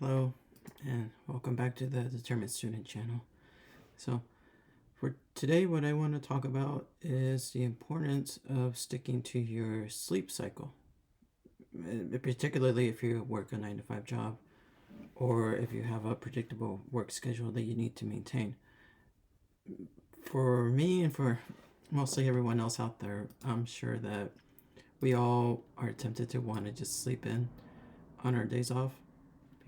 Hello, and welcome back to the Determined Student channel. So, for today, what I want to talk about is the importance of sticking to your sleep cycle, particularly if you work a 9 to 5 job or if you have a predictable work schedule that you need to maintain. For me and for mostly everyone else out there, I'm sure that we all are tempted to want to just sleep in on our days off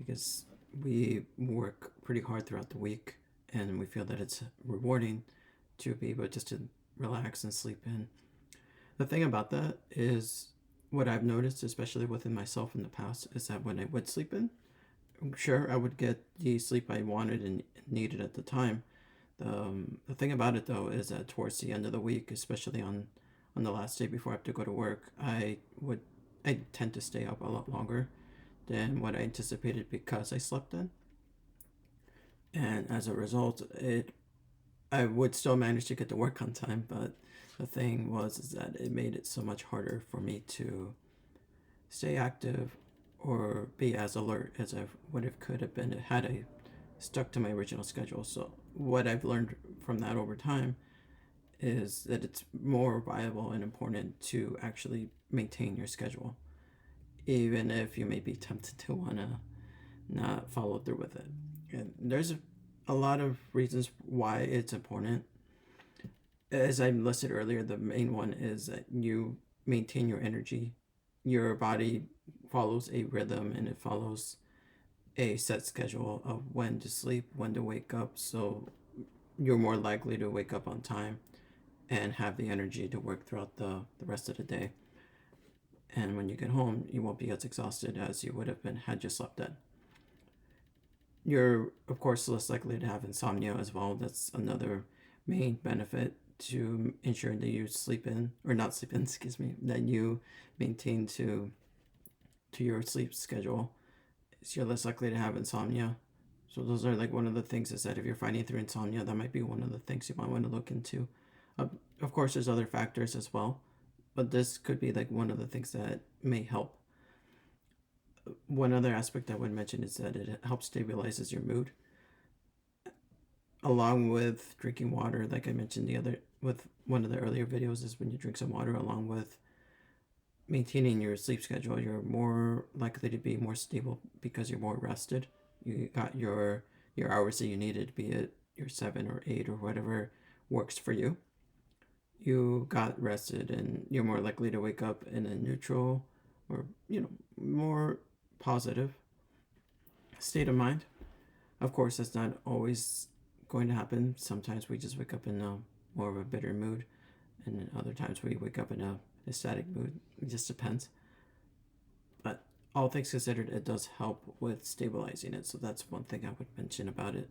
because we work pretty hard throughout the week and we feel that it's rewarding to be able just to relax and sleep in. The thing about that is what I've noticed, especially within myself in the past, is that when I would sleep in, sure, I would get the sleep I wanted and needed at the time. The thing about it though is that towards the end of the week, especially on the last day before I have to go to work, I tend to stay up a lot longer than what I anticipated because I slept in. And as a result, I would still manage to get to work on time, but the thing was is that it made it so much harder for me to stay active or be as alert as I would have could have been had I stuck to my original schedule. So what I've learned from that over time is that it's more viable and important to actually maintain your schedule, even if you may be tempted to want to not follow through with it. And there's a lot of reasons why it's important. As I listed earlier, the main one is that you maintain your energy. Your body follows a rhythm and it follows a set schedule of when to sleep, when to wake up. So you're more likely to wake up on time and have the energy to work throughout the rest of the day. And when you get home, you won't be as exhausted as you would have been had you slept in. You're, of course, less likely to have insomnia as well. That's another main benefit to ensure that you sleep in, or not sleep in, excuse me, that you maintain to your sleep schedule. So you're less likely to have insomnia. So those are like one of the things is that if you're fighting through insomnia, that might be one of the things you might want to look into. Of course, there's other factors as well, but this could be like one of the things that may help. One other aspect I would mention is that it helps stabilizes your mood, along with drinking water. Like I mentioned the other with one of the earlier videos, is when you drink some water, along with maintaining your sleep schedule, you're more likely to be more stable because you're more rested. You got your hours that you needed, be it your 7 or 8 or whatever works for you. You got rested and you're more likely to wake up in a neutral or more positive state of mind. Of course, that's not always going to happen. Sometimes we just wake up in more of a bitter mood, and other times we wake up in a ecstatic mood. It just depends. But all things considered, it does help with stabilizing it. So that's one thing I would mention about it.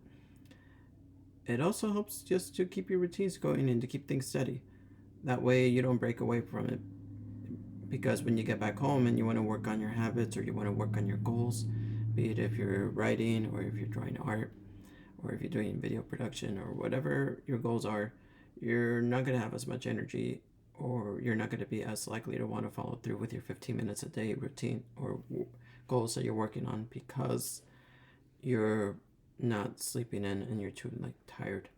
It also helps just to keep your routines going and to keep things steady. That way you don't break away from it. Because when you get back home and you want to work on your habits or you want to work on your goals, be it if you're writing or if you're drawing art or if you're doing video production or whatever your goals are, you're not going to have as much energy, or you're not going to be as likely to want to follow through with your 15 minutes a day routine or goals that you're working on, because you're not sleeping in and you're too tired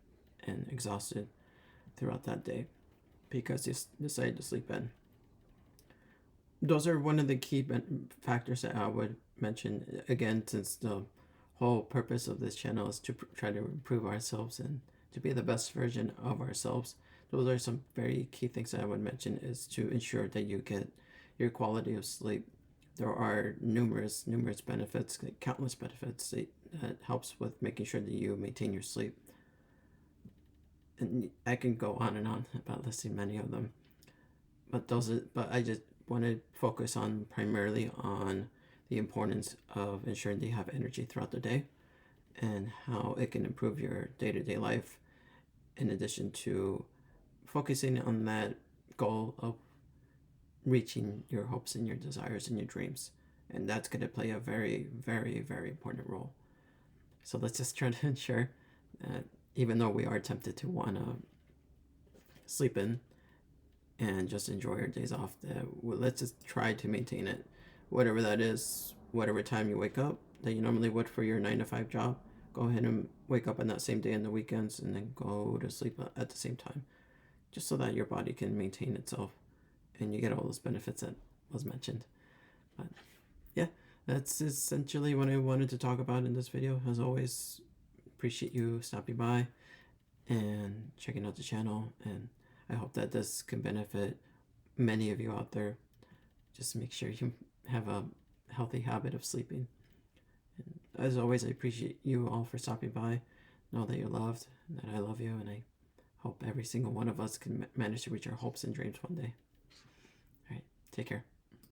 and exhausted throughout that day because you decided to sleep in. Those are one of the key factors that I would mention, again, since the whole purpose of this channel is to try to improve ourselves and to be the best version of ourselves. Those are some very key things that I would mention, is to ensure that you get your quality of sleep. There are numerous benefits, countless benefits that helps with making sure that you maintain your sleep. And I can go on and on about listing many of them, but I just want to focus on primarily on the importance of ensuring that you have energy throughout the day and how it can improve your day-to-day life, in addition to focusing on that goal of reaching your hopes and your desires and your dreams. And that's going to play a very, very, very important role. So let's just try to ensure that even though we are tempted to want to sleep in and just enjoy our days off, let's just try to maintain it, whatever that is, whatever time you wake up that you normally would for your 9 to 5 job. Go ahead and wake up on that same day on the weekends and then go to sleep at the same time, just so that your body can maintain itself and you get all those benefits that was mentioned. But yeah, that's essentially what I wanted to talk about in this video. As always, appreciate you stopping by and checking out the channel, and I hope that this can benefit many of you out there. Just make sure you have a healthy habit of sleeping. And as always, I appreciate you all for stopping by. Know that you're loved, and that I love you, and I hope every single one of us can manage to reach our hopes and dreams one day. All right, take care.